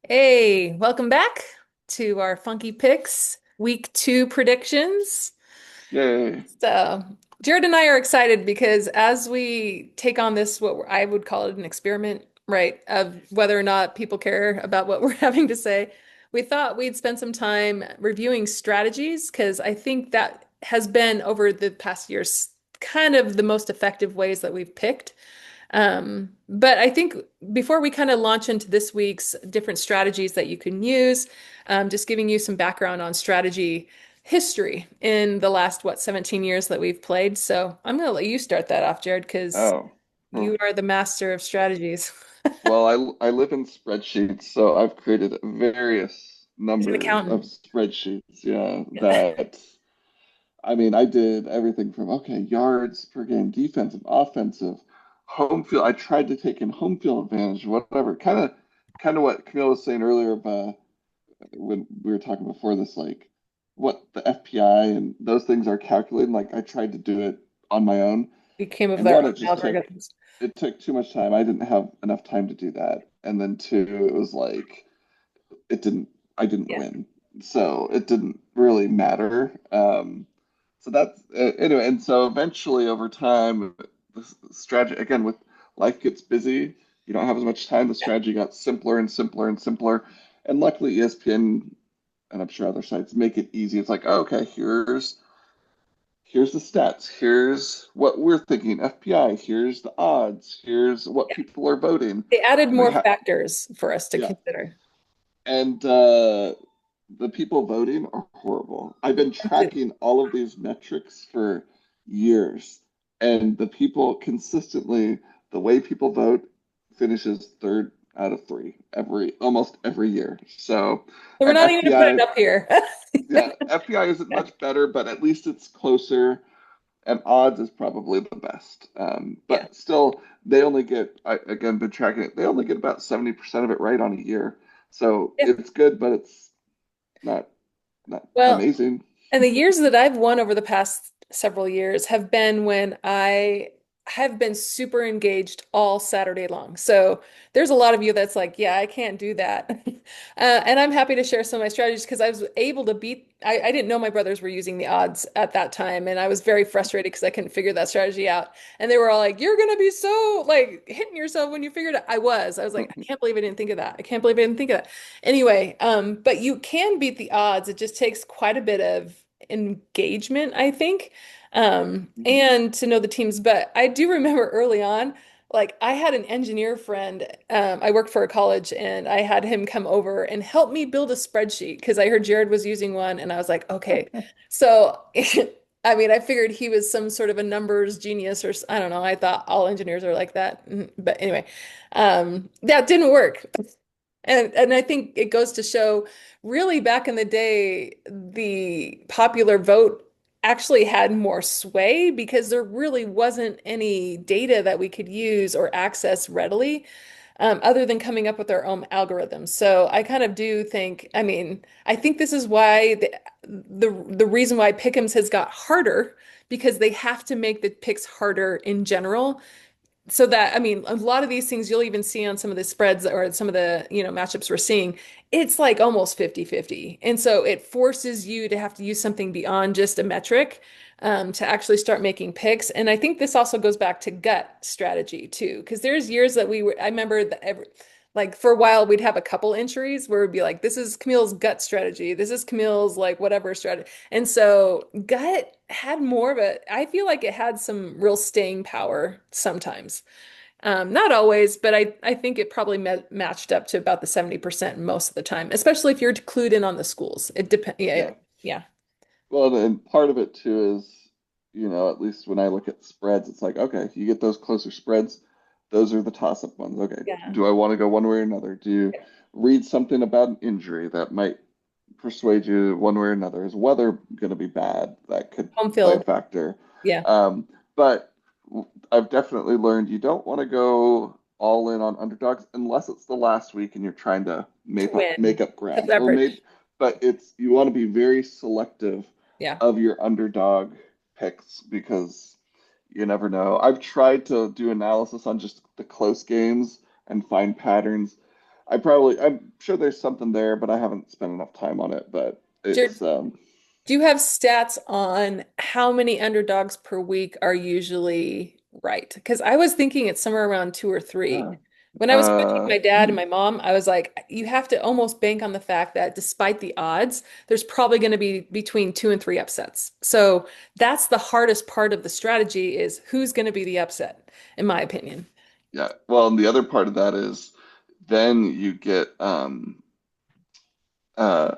Hey, welcome back to our Funky Picks Week 2 predictions. Yay. So, Jared and I are excited because as we take on this, what I would call it an experiment, right, of whether or not people care about what we're having to say, we thought we'd spend some time reviewing strategies because I think that has been over the past years kind of the most effective ways that we've picked. But I think before we kind of launch into this week's different strategies that you can use, just giving you some background on strategy history in the last, 17 years that we've played. So I'm going to let you start that off, Jared, because Oh. Hmm. you are the master of strategies. Well, I live in spreadsheets, so I've created various He's an numbers of accountant. spreadsheets. Yeah, Yeah. that I mean, I did everything from okay, yards per game, defensive, offensive, home field. I tried to take in home field advantage, whatever. Kind of what Camille was saying earlier about when we were talking before this, like what the FPI and those things are calculating. Like I tried to do it on my own, We came up with and our one, own algorithms. it took too much time. I didn't have enough time to do that. And then two, it was like it didn't I didn't Yeah. win. So it didn't really matter. So that's anyway, and so eventually over time the strategy again with life gets busy, you don't have as much time, the Yeah. strategy got simpler and simpler and simpler. And luckily ESPN and I'm sure other sites make it easy. It's like, oh, okay, here's the stats. Here's what we're thinking, FPI. Here's the odds. Here's what Yeah. people are voting. They added We more have, factors for us to yeah. consider. And the people voting are horrible. I've been Completely. tracking all of these metrics for years, and the people consistently, the way people vote finishes third out of three almost every year. So, So we're and not even going to put it FPI, up here. yeah, FPI isn't Yeah. much better, but at least it's closer and odds is probably the best. Yeah. But still, they only get, again, been tracking it, they only get about 70% of it right on a year. So Yeah. it's good, but it's not not Well, amazing. and the years that I've won over the past several years have been when I have been super engaged all Saturday long. So there's a lot of you that's like, yeah, I can't do that. And I'm happy to share some of my strategies because I was able to beat, I didn't know my brothers were using the odds at that time. And I was very frustrated because I couldn't figure that strategy out. And they were all like, you're going to be so like hitting yourself when you figured it. I was like, I can't believe I didn't think of that. I can't believe I didn't think of that. Anyway, but you can beat the odds. It just takes quite a bit of engagement, I think, and to know the teams. But I do remember early on, like I had an engineer friend. I worked for a college, and I had him come over and help me build a spreadsheet because I heard Jared was using one, and I was like, okay. So, I mean, I figured he was some sort of a numbers genius, or I don't know. I thought all engineers are like that, but anyway, that didn't work. And I think it goes to show really back in the day, the popular vote actually had more sway because there really wasn't any data that we could use or access readily, other than coming up with our own algorithms. So I kind of do think, I mean, I think this is why the reason why Pick'ems has got harder because they have to make the picks harder in general so that I mean a lot of these things you'll even see on some of the spreads or some of the matchups we're seeing it's like almost 50-50 and so it forces you to have to use something beyond just a metric to actually start making picks and I think this also goes back to gut strategy too because there's years that I remember that like for a while we'd have a couple entries where it'd be like this is Camille's gut strategy this is Camille's like whatever strategy and so gut had more of a, I feel like it had some real staying power sometimes. Not always, but I think it probably matched up to about the 70% most of the time, especially if you're clued in on the schools. It depends. Yeah, Yeah. yeah, Well, and part of it too is, at least when I look at spreads, it's like, okay, you get those closer spreads. Those are the toss-up ones. Okay, yeah. do I want to go one way or another? Do you read something about an injury that might persuade you one way or another? Is weather going to be bad? That could Home play a field. factor. Yeah. But I've definitely learned you don't want to go all in on underdogs unless it's the last week and you're trying to To make win. up To ground. Or leverage. maybe, but it's you want to be very selective Yeah. of your underdog picks because you never know. I've tried to do analysis on just the close games and find patterns. I'm sure there's something there, but I haven't spent enough time on it. But Jared, it's do you have stats on how many underdogs per week are usually right? Because I was thinking it's somewhere around two or three. uh, When I was coaching my dad and hmm, my mom, I was like, you have to almost bank on the fact that despite the odds, there's probably going to be between two and three upsets. So that's the hardest part of the strategy is who's going to be the upset, in my opinion. yeah. Well, and the other part of that is then you get uh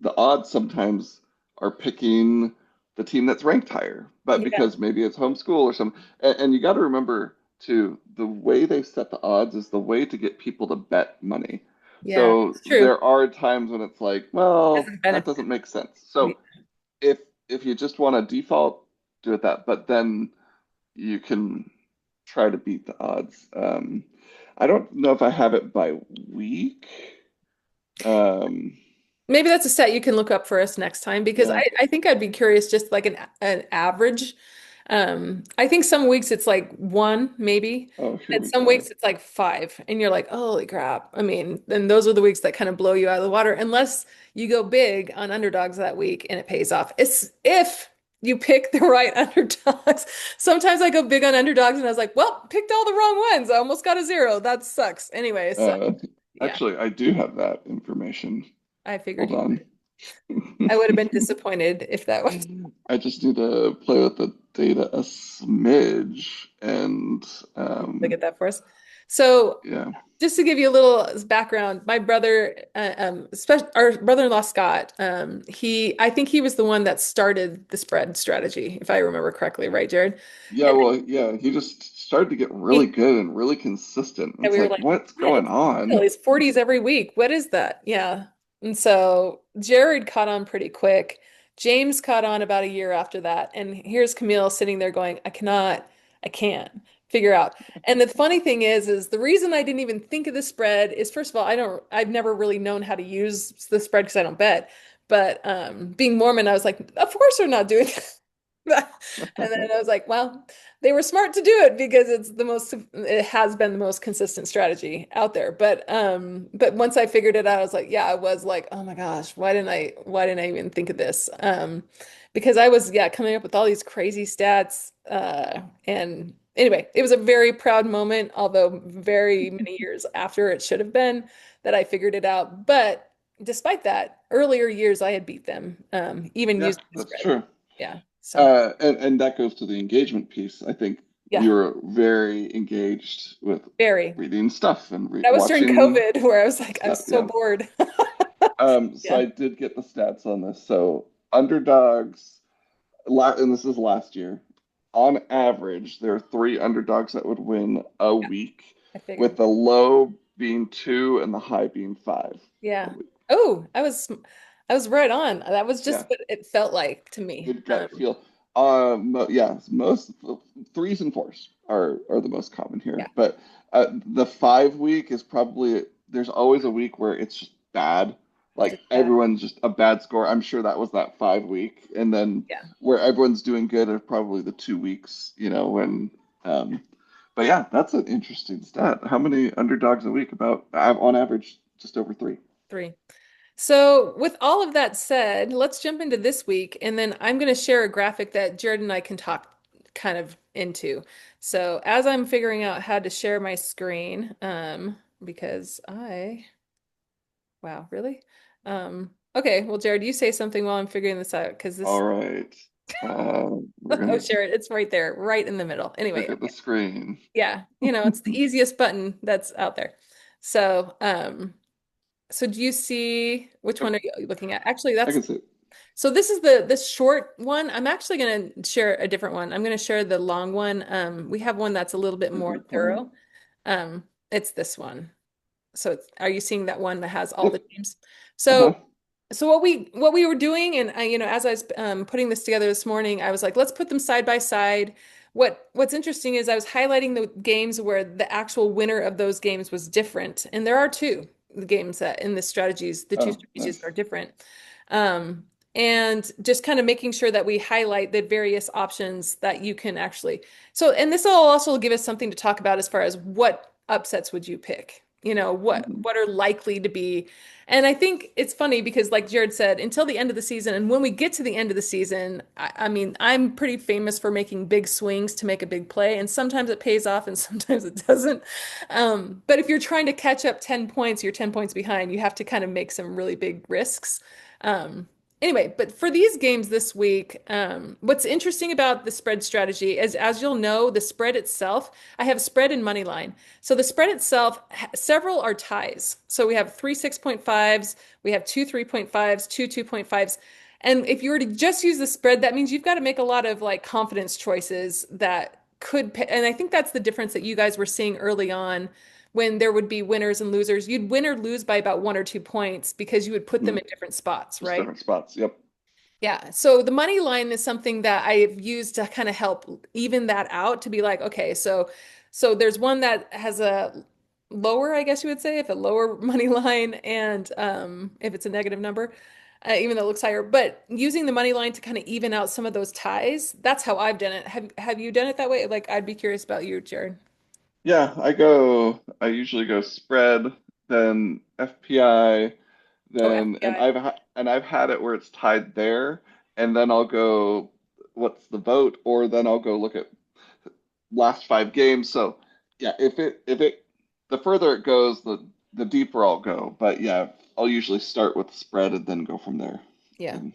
the odds sometimes are picking the team that's ranked higher, but Yeah, because maybe it's homeschool or some, and you got to remember too, the way they set the odds is the way to get people to bet money. yeah, So it's true. there are times when it's like, well, Doesn't that benefit. doesn't make sense. Yeah. So if you just want to default, do it that, but then you can try to beat the odds. I don't know if I have it by week. Um, Maybe that's a set you can look up for us next time because yeah. I think I'd be curious just like an average. I think some weeks it's like one, maybe, Oh, here and we some go. weeks it's like five, and you're like, holy crap. I mean, then those are the weeks that kind of blow you out of the water, unless you go big on underdogs that week and it pays off. It's if you pick the right underdogs. Sometimes I go big on underdogs and I was like, well, picked all the wrong ones. I almost got a zero. That sucks. Anyway, so Uh, yeah, Actually, I do have that information. I figured Hold you on. I would have been disappointed if that was. I just need to play with the data a smidge, and Look at that for us. So, yeah, just to give you a little background, my brother, our brother-in-law Scott, I think he was the one that started the spread strategy, if I remember correctly, right, Jared? yeah. And Well, yeah. He just started to get really he, good and really consistent. And and it's we were like, like, what's what going is well, on? he's 40s every week. What is that? Yeah. And so Jared caught on pretty quick. James caught on about a year after that. And here's Camille sitting there going, I can't figure out. And the funny thing is the reason I didn't even think of the spread is first of all, I've never really known how to use the spread because I don't bet. But being Mormon, I was like, of course they're not doing that. And then I was like, well, they were smart to do it because it has been the most consistent strategy out there. But once I figured it out, I was like, yeah, I was like, oh my gosh, why didn't I even think of this? Because I was, yeah, coming up with all these crazy stats. And anyway, it was a very proud moment, although very many years after it should have been that I figured it out. But despite that, earlier years I had beat them, even Yeah, using the that's spread. true. Yeah. So And that goes to the engagement piece. I think yeah, you were very engaged with very. reading stuff and re That was during watching COVID where I was like, I'm stuff. so Yeah. bored. So Yeah. I did get the stats on this. So underdogs, and this is last year. On average, there are three underdogs that would win a Yeah, week, I figured. with the low being two and the high being five a Yeah. week. Oh, I was right on. That was Yeah. just what it felt like to me. Good gut feel. Yeah, most threes and fours are the most common Yeah, here, but the 5 week is probably there's always a week where it's just bad, like just that. everyone's just a bad score. I'm sure that was that 5 week, and then Yeah. where everyone's doing good are probably the 2 weeks, when. Um, but yeah, that's an interesting stat. How many underdogs a week? About on average, just over three. Three. So, with all of that said, let's jump into this week, and then I'm going to share a graphic that Jared and I can talk kind of into. So, as I'm figuring out how to share my screen, because wow, really? Okay, well, Jared, you say something while I'm figuring this out, because All this, right, we're oh, gonna share it. It's right there, right in the middle. look Anyway, at the screen. yeah, it's the easiest button that's out there. So, so do you see which one Yep, are you looking at? Actually, I that's can see it. so this is this short one. I'm actually going to share a different one. I'm going to share the long one. We have one that's a little bit more Bigger plan. thorough. It's this one. So are you seeing that one that has all the Yep. teams? Uh-huh. So what we were doing, and as I was putting this together this morning, I was like, let's put them side by side. What's interesting is I was highlighting the games where the actual winner of those games was different, and there are two the games that in the two Oh, strategies are nice. different. Um, and just kind of making sure that we highlight the various options that you can actually. So, and this will also give us something to talk about as far as what upsets would you pick? Mhm. what are likely to be. And I think it's funny because like Jared said, until the end of the season, and when we get to the end of the season, I mean, I'm pretty famous for making big swings to make a big play, and sometimes it pays off and sometimes it doesn't. But if you're trying to catch up 10 points, you're 10 points behind, you have to kind of make some really big risks. Um, Anyway, but for these games this week, what's interesting about the spread strategy is, as you'll know, the spread itself, I have spread and money line. So the spread itself, several are ties. So we have three 6.5s, we have two 3.5s, two 2.5s. And if you were to just use the spread, that means you've got to make a lot of like confidence choices that could pay. And I think that's the difference that you guys were seeing early on when there would be winners and losers. You'd win or lose by about 1 or 2 points because you would put them Mhm. in different spots, Just right? different spots. Yep. Yeah. So the money line is something that I've used to kind of help even that out to be like, okay, so there's one that has a lower, I guess you would say, if a lower money line and if it's a negative number, even though it looks higher, but using the money line to kind of even out some of those ties, that's how I've done it. Have you done it that way? Like I'd be curious about you, Jared. Yeah, I usually go spread, then FPI, Oh, then FBI. and I've had it where it's tied there, and then I'll go what's the vote, or then I'll go look at last 5 games. So yeah, if it the further it goes, the deeper I'll go. But yeah, I'll usually start with spread and then go from there Yeah. and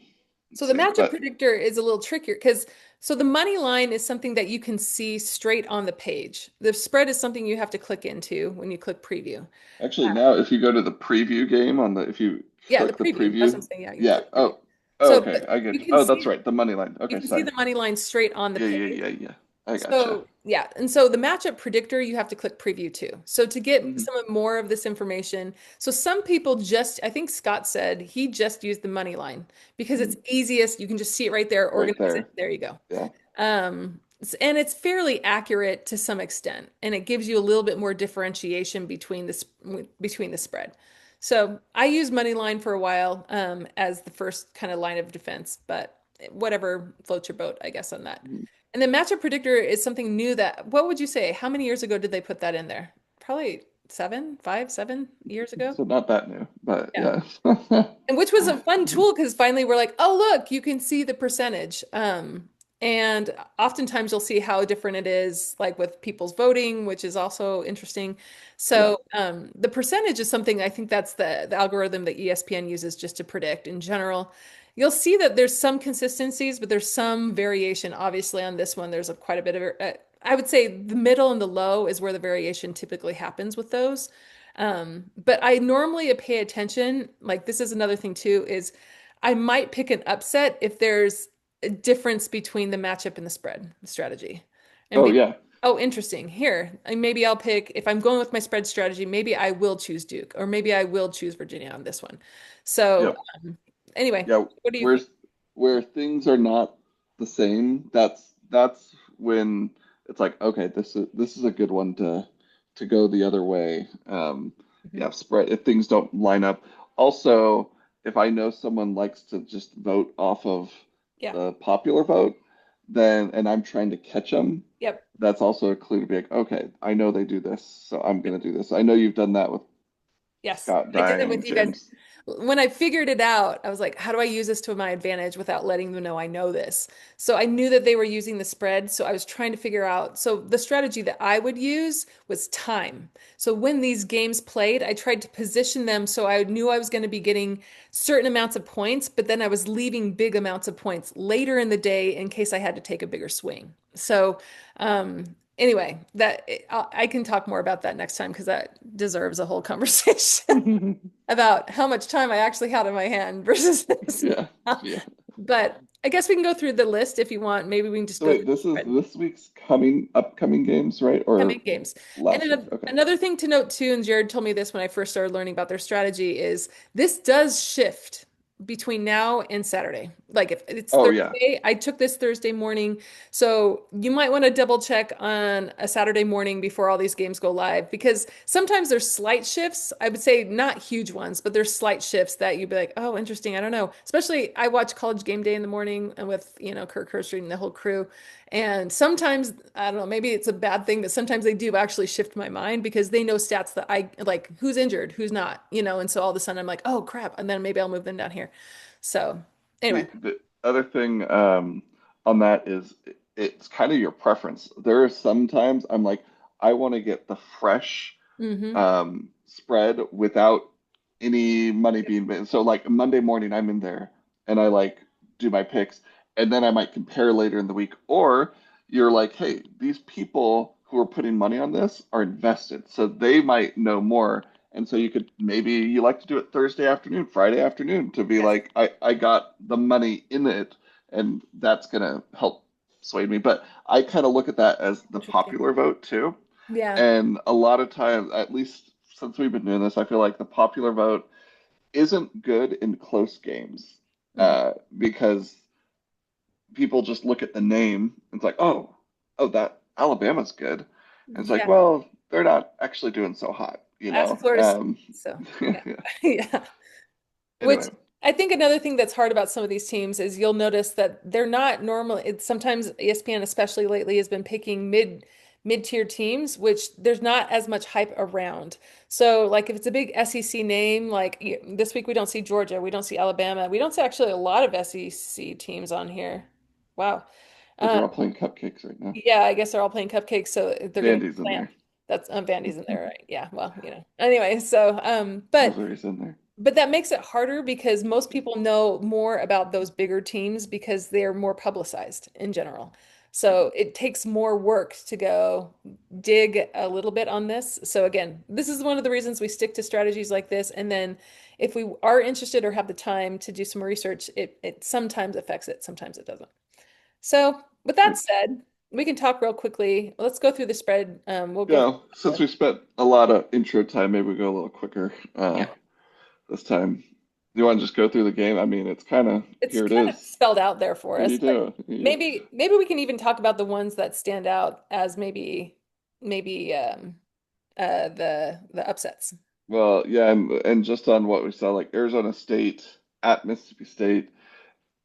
So the see. matchup But predictor is a little trickier because so the money line is something that you can see straight on the page. The spread is something you have to click into when you click preview. actually now if you go to the preview game on the if you Yeah, the click the preview. That's what I'm preview, saying. Yeah, you yeah. click preview. Oh, So, okay, but I you get you. can Oh, that's see right, the money line. you Okay, can see sorry. the money line straight on the Yeah, yeah, page. yeah, yeah. I gotcha. So, yeah, and so the matchup predictor, you have to click preview too. So to get Hmm. some more of this information, so some people just, I think Scott said he just used the money line because it's easiest. You can just see it right there, Right organize it. there. There you go. Yeah. And it's fairly accurate to some extent, and it gives you a little bit more differentiation between the spread. So I used money line for a while as the first kind of line of defense, but whatever floats your boat, I guess, on that. Mhm. And then matchup predictor is something new that, what would you say? How many years ago did they put that in there? Probably 7 years ago. So not that new, but Yeah. yeah. And which was a fun tool because finally we're like, oh, look, you can see the percentage. And oftentimes you'll see how different it is, like with people's voting, which is also interesting. Yeah. So the percentage is something I think that's the algorithm that ESPN uses just to predict in general. You'll see that there's some consistencies, but there's some variation. Obviously, on this one, there's quite a bit of, I would say the middle and the low is where the variation typically happens with those. But I normally pay attention, like this is another thing too, is I might pick an upset if there's a difference between the matchup and the spread strategy. And Oh be, yeah. oh, interesting. Here, maybe I'll pick, if I'm going with my spread strategy, maybe I will choose Duke, or maybe I will choose Virginia on this one. So, Yep. anyway, Yeah. what do you think? Where's where things are not the same, that's when it's like, okay, this is a good one to go the other way. Mhm. Yeah, spread if things don't line up. Also, if I know someone likes to just vote off of Yeah. the popular vote, then and I'm trying to catch them, Yep. that's also a clue to be like, okay, I know they do this, so I'm gonna do this. I know you've done that with Yes, Scott I did that Dying, with you guys. James. When I figured it out, I was like, how do I use this to my advantage without letting them know I know this? So I knew that they were using the spread. So I was trying to figure out. So the strategy that I would use was time. So when these games played, I tried to position them so I knew I was going to be getting certain amounts of points, but then I was leaving big amounts of points later in the day in case I had to take a bigger swing. So, anyway, I can talk more about that next time because that deserves a whole conversation about how much time I actually had in my hand versus this. Yeah, yeah. But I guess we can go through the list if you want. Maybe we can just So go wait, through this is the this week's upcoming games, right? coming Or games. And last then week? Okay. another thing to note too, and Jared told me this when I first started learning about their strategy, is this does shift between now and Saturday. Like if it's Oh yeah. Thursday, I took this Thursday morning. So you might want to double check on a Saturday morning before all these games go live because sometimes there's slight shifts. I would say not huge ones, but there's slight shifts that you'd be like, oh, interesting. I don't know. Especially I watch College Game Day in the morning and with, Kirk Herbstreit and the whole crew. And sometimes, I don't know, maybe it's a bad thing, but sometimes they do actually shift my mind because they know stats that I like who's injured, who's not, and so all of a sudden I'm like, oh crap, and then maybe I'll move them down here. So anyway. The other thing on that is it's kind of your preference. There are sometimes I'm like, I want to get the fresh Hmm. spread without any money being made. So like Monday morning, I'm in there and I like do my picks, and then I might compare later in the week. Or you're like, hey, these people who are putting money on this are invested, so they might know more. And so you could maybe you like to do it Thursday afternoon, Friday afternoon to be Yes. like, I got the money in it, and that's gonna help sway me. But I kind of look at that as the Interesting. popular vote too. Yeah. And a lot of times, at least since we've been doing this, I feel like the popular vote isn't good in close games Mhm. because people just look at the name and it's like, oh, that Alabama's good. And it's like, Yeah. well, they're not actually doing so hot, you Ask know? Florida State. So yeah. Yeah. Yeah. Which Anyway, I think another thing that's hard about some of these teams is you'll notice that they're not normally, it's sometimes ESPN, especially lately, has been picking mid-tier teams, which there's not as much hype around. So like if it's a big SEC name, like this week we don't see Georgia, we don't see Alabama, we don't see actually a lot of SEC teams on here. Wow. because Um, they're all playing cupcakes right now. yeah, I guess they're all playing cupcakes, so they're getting Vandy's in slammed. there. That's Vandy's in there, right? Yeah, well, Anyway, so but Missouri's in there. that makes it harder because most people know more about those bigger teams because they're more publicized in general. So it takes more work to go dig a little bit on this. So again, this is one of the reasons we stick to strategies like this. And then if we are interested or have the time to do some research, it sometimes affects it, sometimes it doesn't. So with that Right. said, we can talk real quickly. Let's go through the spread. We'll go Go. through Since we spent a lot of intro time, maybe we go a little quicker yeah. this time. Do you want to just go through the game? I mean, it's kind of It's here it kind of is. spelled out there for You us, but do. You, maybe we can even talk about the ones that stand out as maybe the upsets. well, yeah, and just on what we saw, like Arizona State at Mississippi State.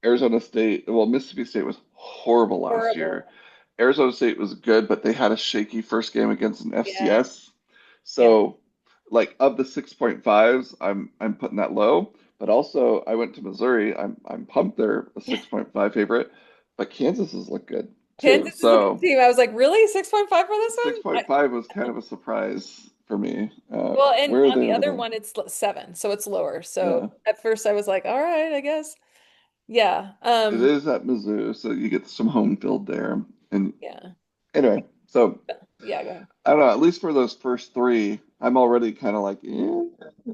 Arizona State, well, Mississippi State was horrible last Horrible. year. Arizona State was good, but they had a shaky first game against an Yeah. FCS. Yeah. So, like of the 6.5s, I'm putting that low. But also, I went to Missouri. I'm pumped they're a 6.5 favorite, but Kansas has looked good too. Kansas is a good So, team. I was like, really? 6.5 for this one? 6.5 was kind of a surprise for me. Well, and Where are on they the over other there? one, it's 7, so it's lower. So Yeah, at first I was like, all right, I guess. Yeah. it is at Mizzou, so you get some home field there. And Yeah. anyway, so. Yeah, go ahead. I don't know, at least for those first three, I'm already kind of like,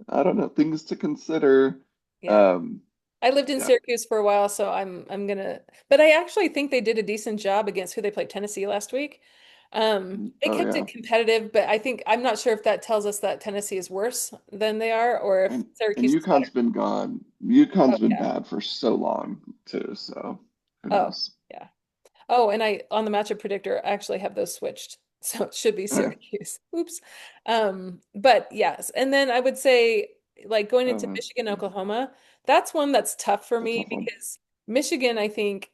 I don't know, things to consider. Yeah. Um, I lived in yeah. Syracuse for a while, so I'm gonna. But I actually think they did a decent job against who they played Tennessee last week. They Oh kept yeah. it competitive, but I'm not sure if that tells us that Tennessee is worse than they are, or if And Syracuse is better. UConn's been gone. UConn's Oh been yeah. bad for so long too, so who Oh knows? yeah. Oh, and I on the matchup predictor I actually have those switched, so it should be Oh, yeah. Syracuse. Oops. But yes, and then I would say like going into Oh, Michigan, Oklahoma, that's one that's tough for that's a me tough one. because Michigan, I think.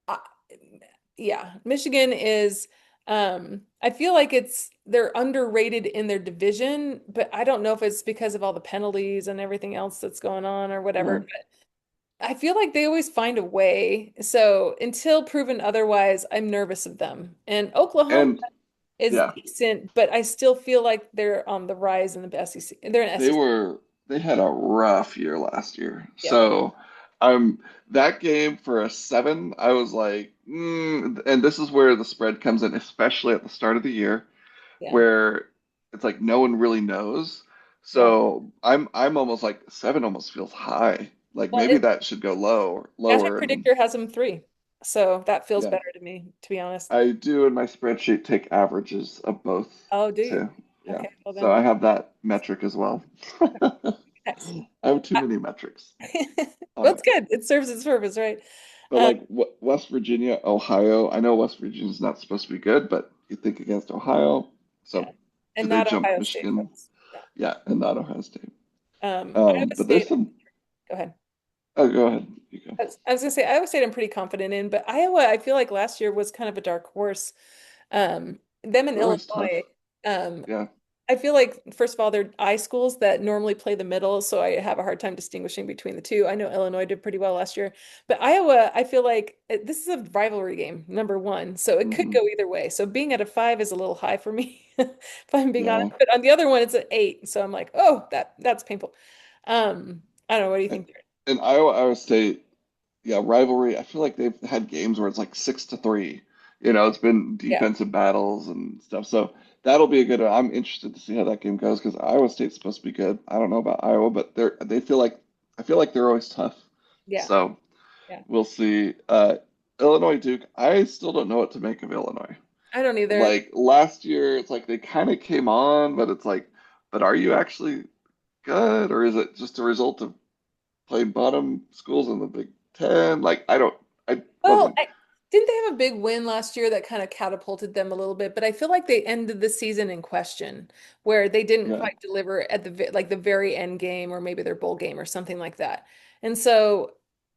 Uh, yeah, Michigan is I feel like they're underrated in their division, but I don't know if it's because of all the penalties and everything else that's going on or whatever. Yeah. But I feel like they always find a way. So until proven otherwise, I'm nervous of them. And Oklahoma And is yeah, decent, but I still feel like they're on the rise in the SEC. They're in they SEC. were they had a rough year last year. Yeah, So that game for a seven, I was like, and this is where the spread comes in, especially at the start of the year, yeah, where it's like no one really knows. yeah. So I'm almost like seven almost feels high. Like Well, maybe that should go Matchup lower, and Predictor has them 3. So that feels yeah, better to me, to be honest. I do in my spreadsheet take averages of both Oh, do you? too. Yeah. Okay, well So then, I have that metric as well. nice. I have too I- many metrics Well, on it's it. good. It serves its purpose, right? But Um, like West Virginia, Ohio, I know West Virginia's not supposed to be good, but you think against Ohio. yeah. So do And they not jump Ohio State, Michigan? folks. No. Yeah, and not Ohio State. Iowa But there's State, some. go ahead. Oh, go ahead. Okay. I was gonna say Iowa State I'm pretty confident in, but Iowa I feel like last year was kind of a dark horse. Them in They're always tough. Illinois. Um, Yeah. I feel like first of all they're I schools that normally play the middle, so I have a hard time distinguishing between the two. I know Illinois did pretty well last year, but Iowa I feel like this is a rivalry game, number one, so it could Hmm. go either way. So being at a 5 is a little high for me, if I'm being honest. Yeah. But on the other one it's an 8, so I'm like, oh, that's painful. I don't know. What do you And, think, Jared? and Iowa State, yeah, rivalry. I feel like they've had games where it's like 6-3. It's been Yeah, defensive battles and stuff. So that'll be a good. I'm interested to see how that game goes because Iowa State's supposed to be good. I don't know about Iowa, but they feel like I feel like they're always tough. yeah, So yeah. we'll see. Illinois Duke. I still don't know what to make of Illinois. I don't either. Like last year, it's like they kind of came on, but it's like, but are you actually good, or is it just a result of playing bottom schools in the Big Ten? Like I Well, wasn't. didn't they have a big win last year that kind of catapulted them a little bit? But I feel like they ended the season in question, where they didn't Yeah. quite deliver at like the very end game, or maybe their bowl game or something like that. And so,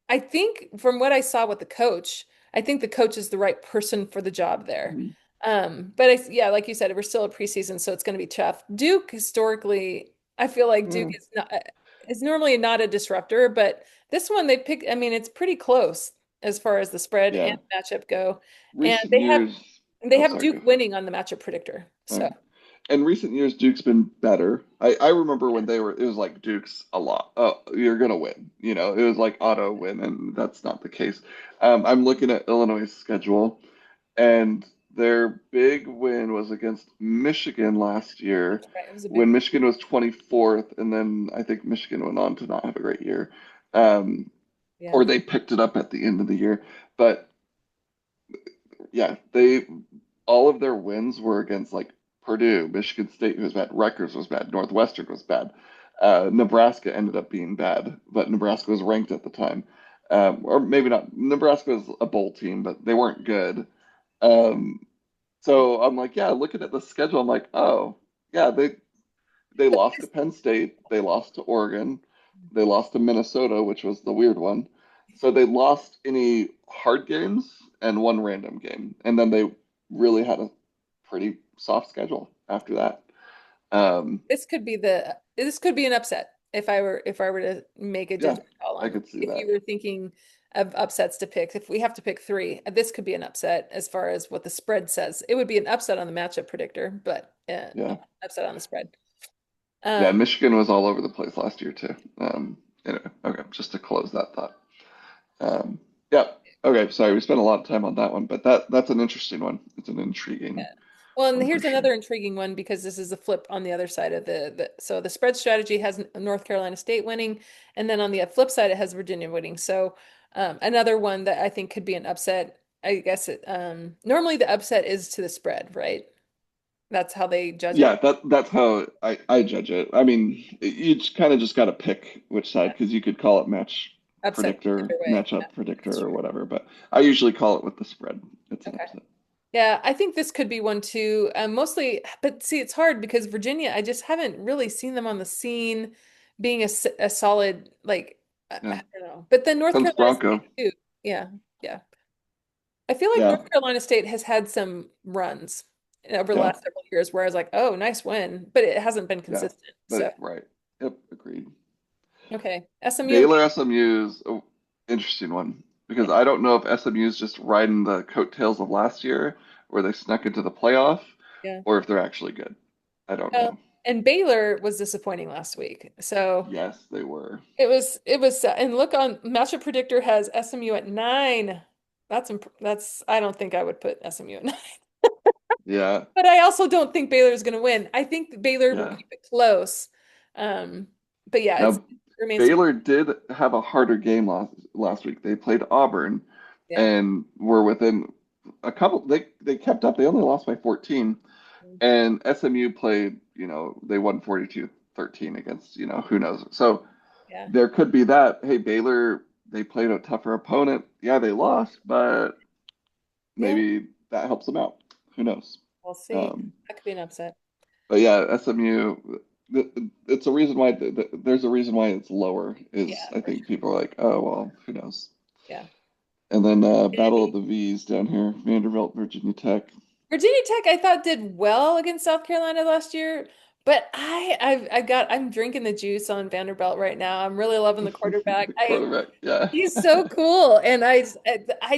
I think from what I saw with the coach, I think the coach is the right person for the job there. Mhm. But yeah, like you said, we're still a preseason, so it's going to be tough. Duke historically, I feel like Duke Yeah. is normally not a disruptor, but this one they pick. I mean, it's pretty close as far as the spread and Yeah. matchup go. And Recent years. they Oh, have sorry. Duke Go for it. winning on the matchup predictor. All So right. In recent years, Duke's been better. I remember yeah, when it was like Duke's a lot. Oh, you're gonna win. It was like yeah, auto win, and that's not the case. I'm looking at Illinois' schedule, and their big win was against Michigan last year, that's right. It was a big when win. Michigan was 24th, and then I think Michigan went on to not have a great year, um, Yeah. or they picked it up at the end of the year. But yeah, they all of their wins were against like Purdue, Michigan State, who was bad, Rutgers was bad, Northwestern was bad. Nebraska ended up being bad, but Nebraska was ranked at the time. Or maybe not. Nebraska was a bowl team, but they weren't good. Um, so I'm like, yeah, looking at the schedule, I'm like, oh, yeah, they lost to Penn State, they lost to Oregon, they lost to Minnesota, which was the weird one. So they lost any hard games and one random game, and then they really had a pretty soft schedule after that. Um, This could be an upset if I were to make a yeah, judgment call I on could see if you that. were thinking of upsets to pick. If we have to pick three, this could be an upset as far as what the spread says. It would be an upset on the matchup predictor, but Yeah, upset on the spread. yeah, Um, Michigan was all over the place last year too. Anyway, okay, just to close that thought. Um, yeah, okay, sorry, we spent a lot of time on that one, but that's an interesting one. It's an Yeah. intriguing Well, and one for here's sure. another intriguing one because this is the flip on the other side of so the spread strategy has North Carolina State winning, and then on the flip side it has Virginia winning. So another one that I think could be an upset. I guess normally the upset is to the spread, right? That's how they judge Yeah, it. that's how I judge it. I mean, you just kind of just got to pick which side Yeah. because you could call it match Upset predictor, either way. Yeah, matchup predictor, that's or true. whatever. But I usually call it with the spread. It's an Okay. upset. Yeah, I think this could be one too. Mostly, but see, it's hard because Virginia, I just haven't really seen them on the scene being a solid, like, Yeah, I don't know. But then North since Carolina Bronco. State too. Yeah, yeah. I feel like Yeah, North Carolina State has had some runs over the yeah, last several years where I was like, oh, nice win, but it hasn't been yeah. consistent. So, But right. Yep, agreed. okay. SMU and Baylor SMU's an interesting one yeah. because I don't know if SMU's just riding the coattails of last year where they snuck into the playoff Yeah. or if they're actually good. I don't Well, know. and Baylor was disappointing last week. So Yes, they were. and look on Matchup Predictor has SMU at 9. That's I don't think I would put SMU at 9. Yeah, But I also don't think Baylor is going to win. I think that Baylor will yeah. keep it close. Um, but yeah, it Now, remains to be. Baylor did have a harder game last week. They played Auburn Yeah. and were within a couple. They kept up. They only lost by 14. And SMU played, they won 42-13 against, who knows. So Yeah. there could be that. Hey, Baylor, they played a tougher opponent. Yeah, they lost, but Yeah. maybe that helps them out. Who knows? We'll see. Um, That could be an upset. but yeah, SMU. it's a reason why there's a reason why it's lower. Is Yeah, I for think sure. people are like, oh well, who knows? Yeah. And then Gonna Battle of be the V's down here, Vanderbilt, Virginia Tech. Virginia Tech, I thought did well against South Carolina last year, but I'm drinking the juice on Vanderbilt right now. I'm really loving the quarterback. The quarterback, yeah, He's so cool, and I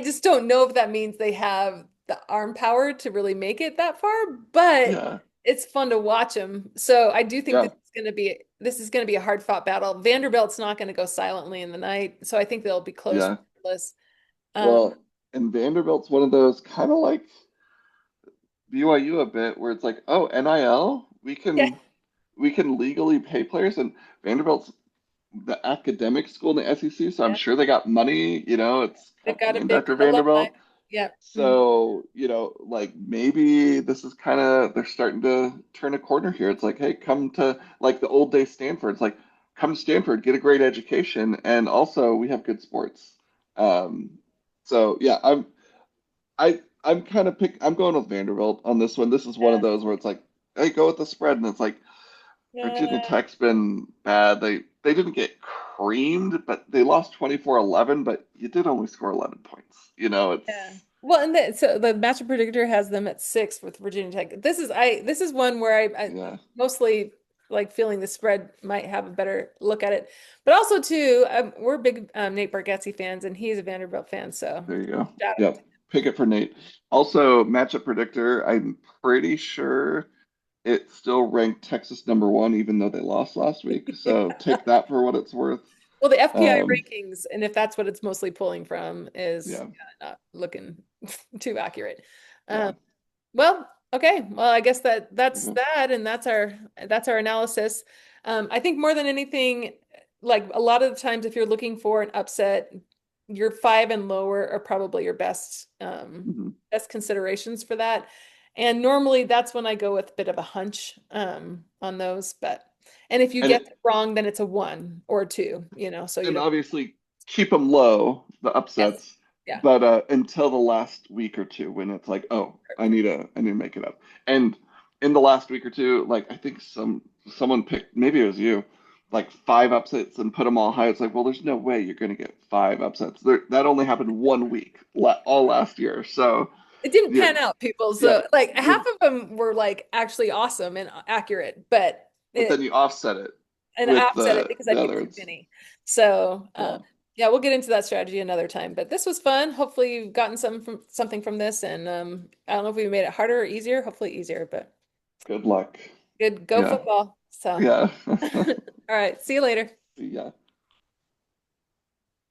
just don't know if that means they have the arm power to really make it that far, but yeah, it's fun to watch him. So I do think yeah, this is going to be a hard fought battle. Vanderbilt's not going to go silently in the night, so I think they'll be close yeah. regardless. Um, Well, and Vanderbilt's one of those kind of like BYU a bit, where it's like, oh, NIL, yeah, we can legally pay players, and Vanderbilt's the academic school in the SEC, so I'm yeah, sure they got money. It's they've got a named big after alumni. Vanderbilt. Yeah. Mhm. So, like maybe this is kind of they're starting to turn a corner here. It's like, hey, come to like the old day Stanford. It's like, come to Stanford, get a great education, and also we have good sports. Um, so yeah, I'm kind of I'm going with Vanderbilt on this one. This is one of Yeah. those where it's like, hey, go with the spread, and it's like Virginia Uh, Tech's been bad. They didn't get creamed, but they lost 24-11, but you did only score 11 points. Yeah. It's Well, and so the matchup predictor has them at 6 with Virginia Tech. This is one where I yeah, mostly like feeling the spread might have a better look at it. But also too, we're big Nate Bargatze fans, and he's a Vanderbilt fan, so there you go. shout out to Yep. Pick it for Nate. Also, matchup predictor, I'm pretty sure it still ranked Texas #1, even though they lost last week. him. So take that for what it's worth. Well, the FPI Um, rankings, and if that's what it's mostly pulling from, is yeah, not looking too accurate. Um, yeah. Well, okay. Well, I guess that's Okay. that, and that's our analysis. I think more than anything, like a lot of the times, if you're looking for an upset, your 5 and lower are probably your Mhm. best considerations for that. And normally that's when I go with a bit of a hunch on those. But and if you And get it it wrong, then it's a 1 or 2, so you and don't. obviously keep them low, the Yes. upsets, Yeah. but until the last week or two when it's like, oh, I need to make it up. And in the last week or two, like I think someone picked, maybe it was you, like 5 upsets and put them all high. It's like, well, there's no way you're going to get 5 upsets. That only happened one week, all last year. So It didn't yeah, pan out, people. yeah, So like half you, of them were like actually awesome and accurate, but but then it you offset it and I with offset it because I the picked other too ones. many. So Yeah, yeah, we'll get into that strategy another time. But this was fun. Hopefully you've gotten something from this, and I don't know if we made it harder or easier. Hopefully easier, but good luck. good. Go Yeah, football. So yeah, all right, see you later. yeah.